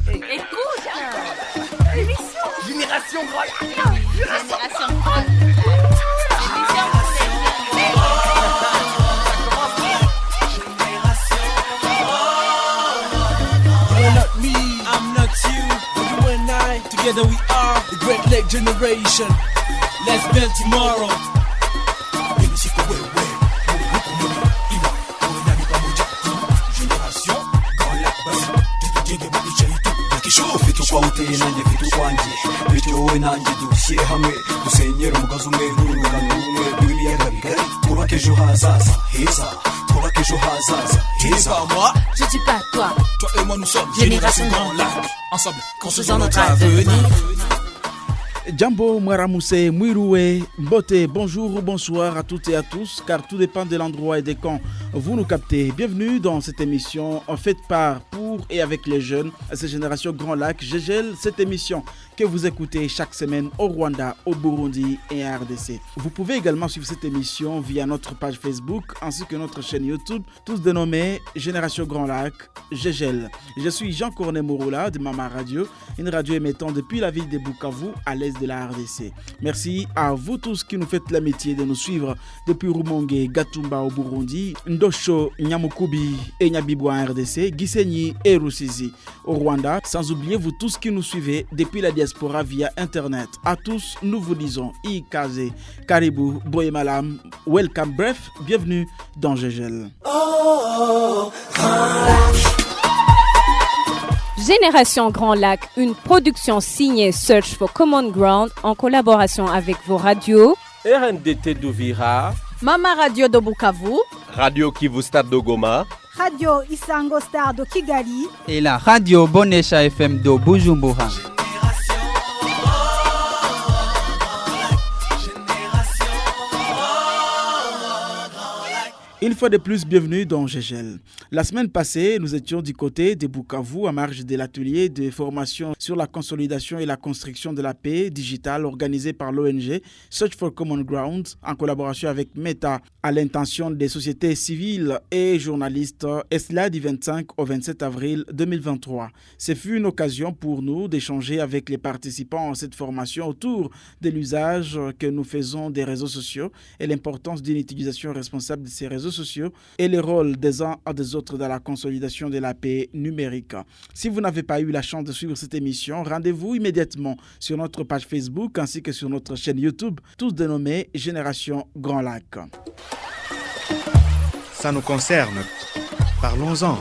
Écoute, l'émission Génération Grand. Génération Grand. You're not me, I'm not you, but you and I, together we are the Great Lake Generation. Let's build tomorrow. Kwa uteye nanjye mfite ukwanjye bityo wowe nanjye dushyire hamwe dusenyere umugozi umwe n'urungano rumwe rw'ibiyaga bigari twubake ejo hazaza heza twubake ejo hazaza heza. Je dis pas toi. Toi et moi nous sommes Génération Grand Lac. Ensemble, Construisons notre avenir. Jambo, Mwaramuse, Mwiroué, Mbote, bonjour ou bonsoir à toutes et à tous, car tout dépend de l'endroit et des quand vous nous captez. Bienvenue dans cette émission faite par, pour et avec les jeunes, cette génération Grand Lac. Gégel, cette émission que vous écoutez chaque semaine au Rwanda, au Burundi et à RDC. Vous pouvez également suivre cette émission via notre page Facebook ainsi que notre chaîne YouTube, tous dénommés Génération Grand Lac, Gégel. Je suis Jean-Corné Mouroula de Mama Radio, une radio émettant depuis la ville de Bukavu à l'est de la RDC. Merci à vous tous qui nous faites l'amitié de nous suivre depuis Rumonge, Gatumba au Burundi, Ndosho, Nyamukubi et Nyabibwa en RDC, Gisenyi et Rusizi au Rwanda. Sans oublier vous tous qui nous suivez depuis la diaspora via Internet. À tous, nous vous disons Ikaze, Karibu, Boyemalam, welcome, bref, bienvenue dans Gégel. Génération Grand Lac, une production signée Search for Common Ground en collaboration avec vos radios RNDT d'Uvira, Mama Radio de Bukavu, Radio Kivu Stade de Goma, Radio Isango Star de Kigali et la Radio Bonesha FM de Bujumbura. Une fois de plus, bienvenue dans Gégel. La semaine passée, nous étions du côté de Bukavu à marge de l'atelier de formation sur la consolidation et la construction de la paix digitale organisé par l'ONG Search for Common Ground en collaboration avec Meta à l'intention des sociétés civiles et journalistes, et cela du 25 au 27 avril 2023. Ce fut une occasion pour nous d'échanger avec les participants à cette formation autour de l'usage que nous faisons des réseaux sociaux et l'importance d'une utilisation responsable de ces réseaux sociaux et le rôle des uns et des autres dans la consolidation de la paix numérique. Si vous n'avez pas eu la chance de suivre cette émission, rendez-vous immédiatement sur notre page Facebook ainsi que sur notre chaîne YouTube, tous dénommés Génération Grand Lac. Ça nous concerne. Parlons-en.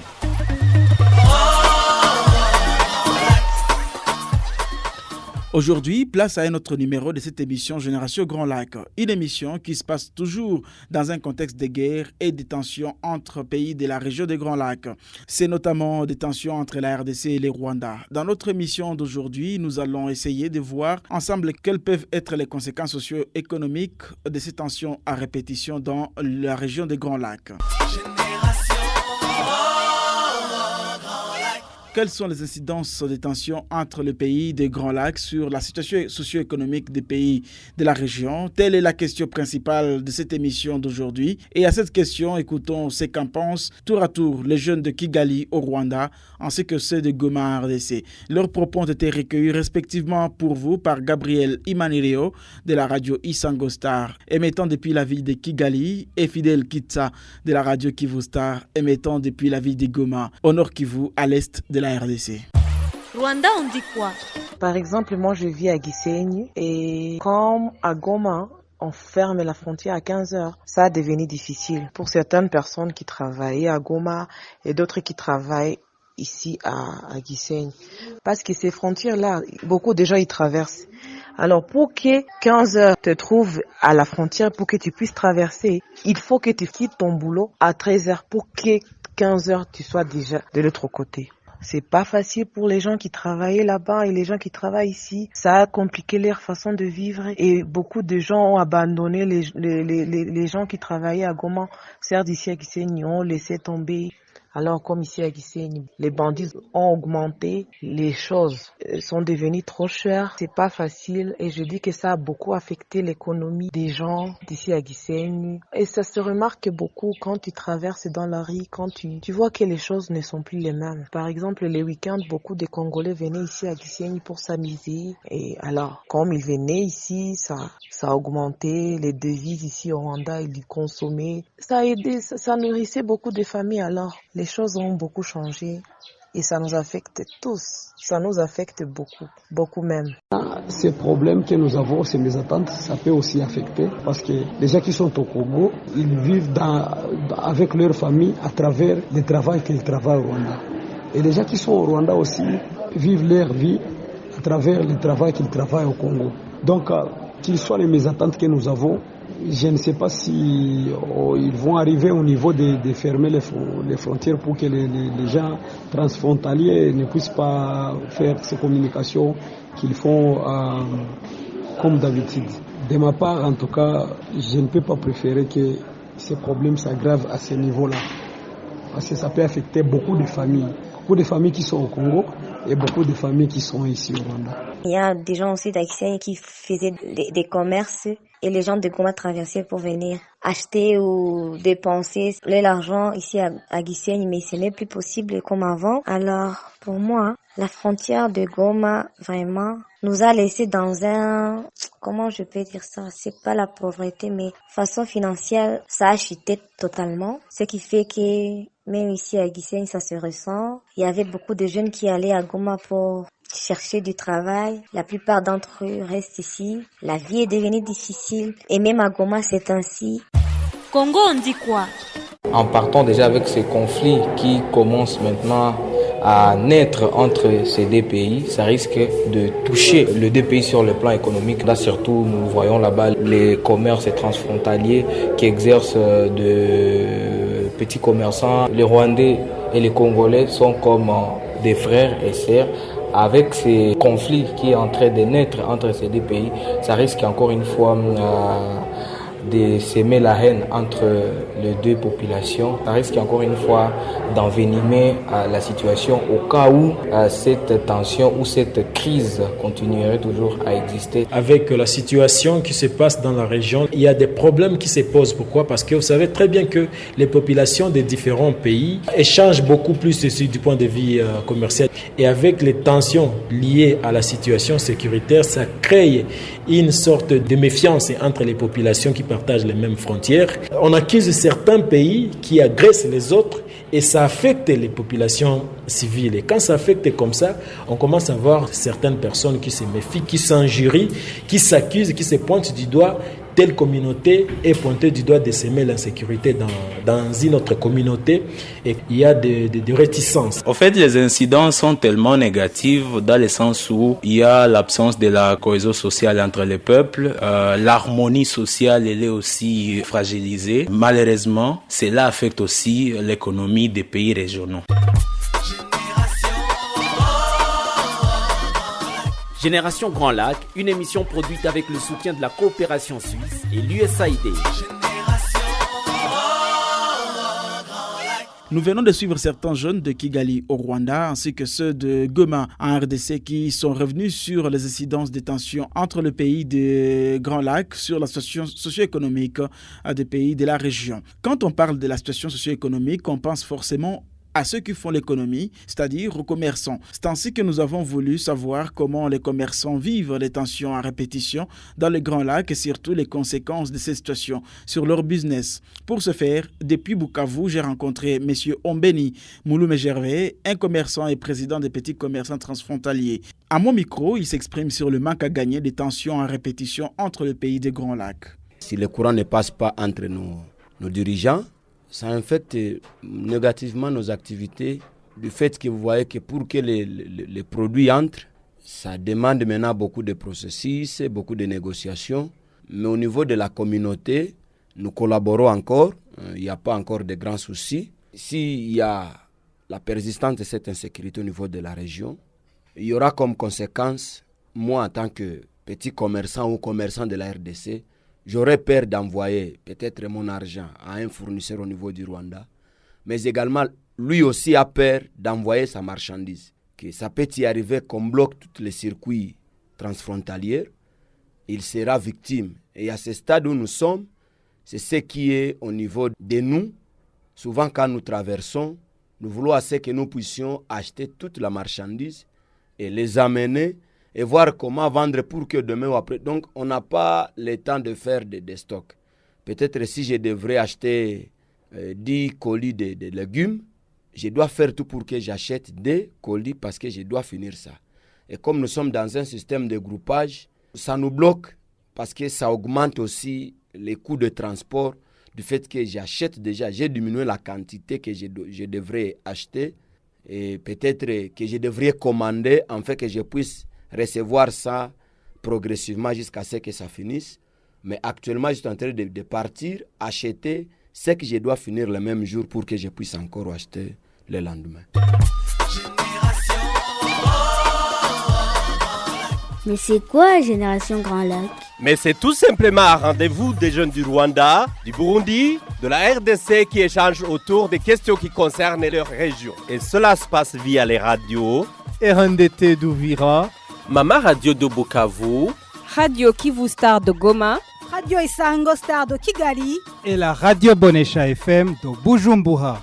Aujourd'hui, place à un autre numéro de cette émission Génération Grand Lac, une émission qui se passe toujours dans un contexte de guerre et de tensions entre pays de la région des Grands Lacs. C'est notamment des tensions entre la RDC et le Rwanda. Dans notre émission d'aujourd'hui, nous allons essayer de voir ensemble quelles peuvent être les conséquences socio-économiques de ces tensions à répétition dans la région des Grands Lacs. Quelles sont les incidences des tensions entre le pays des Grands Lacs sur la situation socio-économique des pays de la région? Telle est la question principale de cette émission d'aujourd'hui. Et à cette question, écoutons ce qu'en pensent tour à tour les jeunes de Kigali au Rwanda ainsi que ceux de Goma en RDC. Leurs propos ont été recueillis respectivement pour vous par Gabriel Imanireo de la radio Isango Star, émettant depuis la ville de Kigali, et Fidel Kitsa de la radio Kivu Star, émettant depuis la ville de Goma, au nord Kivu, à l'est de la RDC. Rwanda, on dit quoi? Par exemple, moi je vis à Gisenyi et comme à Goma, on ferme la frontière à 15 heures. Ça a devenu difficile pour certaines personnes qui travaillent à Goma et d'autres qui travaillent ici à Gisenyi. Parce que ces frontières-là, beaucoup de gens y traversent. Alors pour que 15 heures te trouvent à la frontière, pour que tu puisses traverser, il faut que tu quittes ton boulot à 13 heures pour que 15 heures tu sois déjà de l'autre côté. C'est pas facile pour les gens qui travaillaient là-bas et les gens qui travaillent ici. Ça a compliqué leur façon de vivre et beaucoup de gens ont abandonné les gens qui travaillaient à Goma. Certes, ici à Gisenyi, ont laissé tomber. Alors comme ici à Gisenyi, les bandits ont augmenté, les choses sont devenues trop chères, c'est pas facile et je dis que ça a beaucoup affecté l'économie des gens d'ici à Gisenyi. Et ça se remarque beaucoup quand tu traverses dans la rue, quand tu vois que les choses ne sont plus les mêmes. Par exemple, les week-ends, beaucoup de Congolais venaient ici à Gisenyi pour s'amuser. Et alors, comme ils venaient ici, ça a augmenté, les devises ici au Rwanda, ils consommaient. Ça a aidé, ça nourrissait beaucoup de familles. Alors, les choses ont beaucoup changé. Et ça nous affecte tous. Ça nous affecte beaucoup, beaucoup même. Ces problèmes que nous avons, ces mésententes, ça peut aussi affecter parce que les gens qui sont au Congo, ils vivent avec leur famille à travers le travail qu'ils travaillent au Rwanda. Et les gens qui sont au Rwanda aussi vivent leur vie à travers le travail qu'ils travaillent au Congo. Donc, qu'ils soient les mésententes que nous avons, je ne sais pas si ils vont arriver au niveau de fermer les frontières pour que les gens transfrontaliers ne puissent pas faire ces communications qu'ils font comme d'habitude. De ma part, en tout cas, je ne peux pas préférer que ces problèmes s'aggravent à ce niveau-là. Parce que ça peut affecter beaucoup de familles. Beaucoup de familles qui sont au Congo et beaucoup de familles qui sont ici au Rwanda. Il y a des gens aussi d'Agisenyi qui faisaient des commerces et les gens de Goma traversaient pour venir acheter ou dépenser l'argent ici à Gisenyi, mais ce n'est plus possible comme avant. Alors, pour moi, la frontière de Goma, vraiment, nous a laissé dans comment je peux dire ça, c'est pas la pauvreté, mais façon financière, ça a chuté totalement. Ce qui fait que, même ici à Gisenyi, ça se ressent. Il y avait beaucoup de jeunes qui allaient à Goma pour chercher du travail. La plupart d'entre eux restent ici. La vie est devenue difficile. Et même à Goma, c'est ainsi. Congo, on dit quoi? En partant déjà avec ces conflits qui commencent maintenant à naître entre ces deux pays, ça risque de toucher les deux pays sur le plan économique. Là surtout, nous voyons là-bas les commerces transfrontaliers qui exercent de petits commerçants. Les Rwandais et les Congolais sont comme des frères et sœurs. Avec ces conflits qui sont en train de naître entre ces deux pays, ça risque encore une fois de s'aimer la haine entre les deux populations. Ça risque encore une fois d'envenimer la situation au cas où cette tension ou cette crise continuerait toujours à exister. Avec la situation qui se passe dans la région, il y a des problèmes qui se posent. Pourquoi? Parce que vous savez très bien que les populations des différents pays échangent beaucoup plus du point de vue commercial. Et avec les tensions liées à la situation sécuritaire, ça crée une sorte de méfiance entre les populations qui partagent les mêmes frontières. On accuse certains pays qui agressent les autres et ça affecte les populations civiles. Et quand ça affecte comme ça, on commence à voir certaines personnes qui se méfient, qui s'injurient, qui s'accusent, qui se pointent du doigt. Telle communauté est pointée du doigt de semer l'insécurité dans une autre communauté et il y a des réticences. En fait, les incidents sont tellement négatifs dans le sens où il y a l'absence de la cohésion sociale entre les peuples, l'harmonie sociale elle est aussi fragilisée. Malheureusement, cela affecte aussi l'économie des pays régionaux. Génération Grand Lac, une émission produite avec le soutien de la coopération suisse et l'USAID. Nous venons de suivre certains jeunes de Kigali au Rwanda ainsi que ceux de Goma en RDC qui sont revenus sur les incidences des tensions entre le pays des Grands Lacs sur la situation socio-économique des pays de la région. Quand on parle de la situation socio-économique, on pense forcément à ceux qui font l'économie, c'est-à-dire aux commerçants. C'est ainsi que nous avons voulu savoir comment les commerçants vivent les tensions à répétition dans les Grands Lacs et surtout les conséquences de ces situations sur leur business. Pour ce faire, depuis Bukavu, j'ai rencontré M. Ombeni Mouloume-Gervais, un commerçant et président des petits commerçants transfrontaliers. À mon micro, il s'exprime sur le manque à gagner des tensions à répétition entre le pays des Grands Lacs. Si le courant ne passe pas entre nos dirigeants, ça affecte négativement nos activités, du fait que vous voyez que pour que les produits entrent, ça demande maintenant beaucoup de processus, beaucoup de négociations. Mais au niveau de la communauté, nous collaborons encore, il n'y a pas encore de grands soucis. S'il y a la persistance de cette insécurité au niveau de la région, il y aura comme conséquence, moi en tant que petit commerçant ou commerçant de la RDC, j'aurais peur d'envoyer peut-être mon argent à un fournisseur au niveau du Rwanda, mais également lui aussi a peur d'envoyer sa marchandise. Que ça peut y arriver qu'on bloque tous les circuits transfrontaliers, il sera victime. Et à ce stade où nous sommes, c'est ce qui est au niveau de nous. Souvent quand nous traversons, nous voulons assez que nous puissions acheter toute la marchandise et les amener et voir comment vendre pour que demain ou après. Donc on n'a pas le temps de faire des stocks. Peut-être si je devrais acheter 10 colis de légumes, je dois faire tout pour que j'achète des colis parce que je dois finir ça. Et comme nous sommes dans un système de groupage, ça nous bloque parce que ça augmente aussi les coûts de transport du fait que j'achète déjà, j'ai diminué la quantité que je devrais acheter et peut-être que je devrais commander en fait que je puisse recevoir ça progressivement jusqu'à ce que ça finisse. Mais actuellement, je suis en train de partir, acheter ce que je dois finir le même jour pour que je puisse encore acheter le lendemain. Mais c'est quoi Génération Grand Lac? Mais c'est tout simplement un rendez-vous des jeunes du Rwanda, du Burundi, de la RDC qui échangent autour des questions qui concernent leur région. Et cela se passe via les radios RNDT d'Uvira, Mama Radio de Bukavu, Radio Kivu Star de Goma, Radio Isango Star de Kigali et la Radio Bonesha FM de Bujumbura.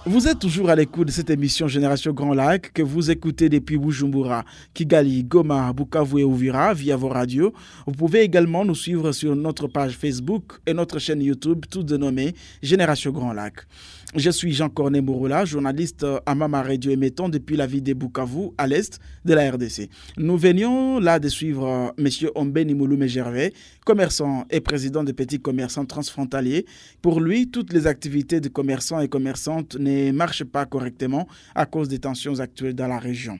Vous êtes toujours à l'écoute de cette émission Génération Grand Lac que vous écoutez depuis Bujumbura, Kigali, Goma, Bukavu et Uvira via vos radios. Vous pouvez également nous suivre sur notre page Facebook et notre chaîne YouTube, toutes dénommées Génération Grand Lac. Je suis Jean-Corné Mouroula, journaliste à Mama Radio émettant depuis la ville de Bukavu, à l'est de la RDC. Nous venions là de suivre M. Ombeni Mouloumé Gervais, commerçant et président des petits commerçants transfrontaliers. Pour lui, toutes les activités de commerçants et commerçantes ne marchent pas correctement à cause des tensions actuelles dans la région.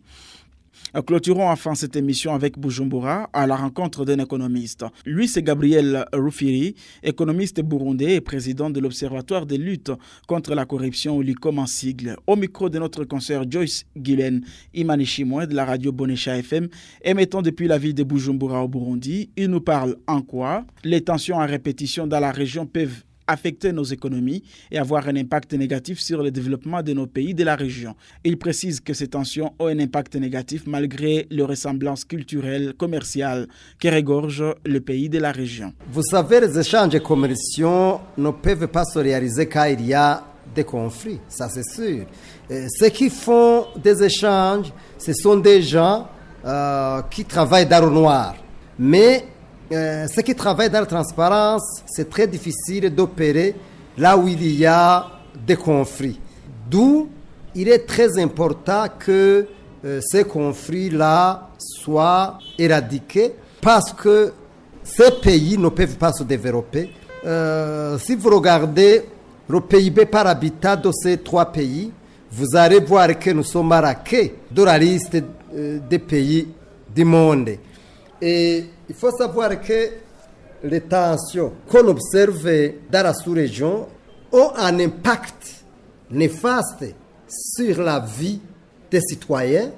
Clôturons enfin cette émission avec Bujumbura à la rencontre d'un économiste. Lui, c'est Gabriel Rufiri, économiste burundais et président de l'Observatoire de lutte contre la corruption, ou l'ICOM en sigle. Au micro de notre consoeur Joyce Guylaine Imanishimwe de la radio Bonesha FM, émettant depuis la ville de Bujumbura au Burundi. Il nous parle en quoi les tensions à répétition dans la région peuvent affecter nos économies et avoir un impact négatif sur le développement de nos pays de la région. Il précise que ces tensions ont un impact négatif malgré les ressemblances culturelles, commerciales qui regorgent le pays de la région. Vous savez, les échanges commerciaux ne peuvent pas se réaliser quand il y a des conflits, ça c'est sûr. Ceux qui font des échanges, ce sont des gens qui travaillent dans le noir. Mais ceux qui travaillent dans la transparence, c'est très difficile d'opérer là où il y a des conflits. D'où il est très important que ces conflits-là soient éradiqués parce que ces pays ne peuvent pas se développer. Si vous regardez le PIB par habitant de ces trois pays, vous allez voir que nous sommes marqués de la liste des pays du monde. Et il faut savoir que les tensions qu'on observe dans la sous-région ont un impact néfaste sur la vie des citoyens.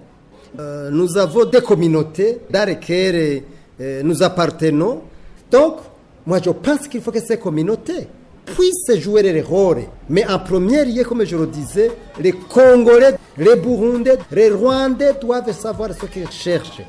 Nous avons des communautés dans lesquelles nous appartenons. Donc, moi je pense qu'il faut que ces communautés puissent jouer les rôles. Mais en premier lieu, comme je le disais, les Congolais, les Burundais, les Rwandais doivent savoir ce qu'ils cherchent.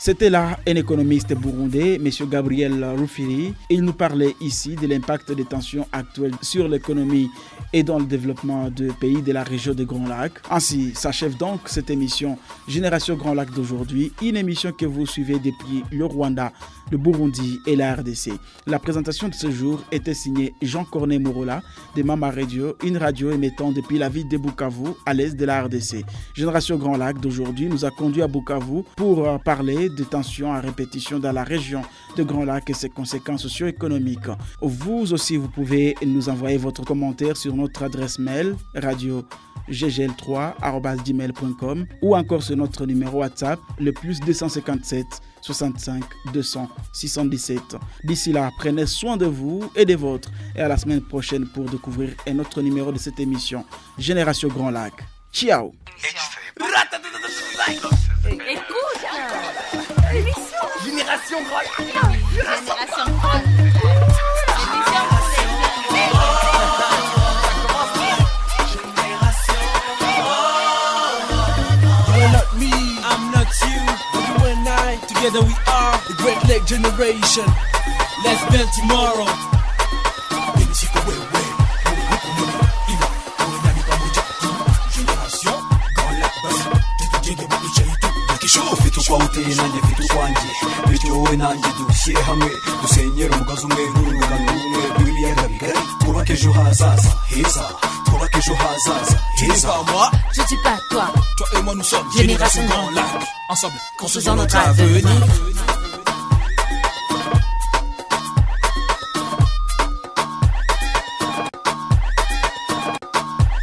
C'était là un économiste burundais, M. Gabriel Rufiri. Il nous parlait ici de l'impact des tensions actuelles sur l'économie et dans le développement des pays de la région des Grands Lacs. Ainsi s'achève donc cette émission Génération Grand Lac d'aujourd'hui, une émission que vous suivez depuis le Rwanda, le Burundi et la RDC. La présentation de ce jour était signée Jean-Corné Mouroula de Mama Radio, une radio émettant depuis la ville de Bukavu à l'est de la RDC. Génération Grand Lac d'aujourd'hui nous a conduit à Bukavu pour parler de tensions à répétition dans la région de Grand Lac et ses conséquences socio-économiques. Vous aussi, vous pouvez nous envoyer votre commentaire sur notre adresse mail radio-ggl3@gmail.com ou encore sur notre numéro WhatsApp le +257 65 200 617. D'ici là, prenez soin de vous et des vôtres et à la semaine prochaine pour découvrir un autre numéro de cette émission Génération Grand Lac. Ciao. Écoute, l'émission Génération Grand Lac. Génération Grand Lac. L'émission pour les jeunes. Together we are the Great Lake Generation. Let's build tomorrow. Ufite ukwawe uteye nanjye mfite ukwanjye, bityo wowe nanjye dushyire hamwe dusenyere umugozi umwe n'urungano rumwe rw'ibiyaga bigari, twubake ejo hazaza heza, twubake ejo hazaza heza. Moi, je dis pas toi. Toi et moi nous sommes Génération Grand Lac. Ensemble, construisons notre avenir.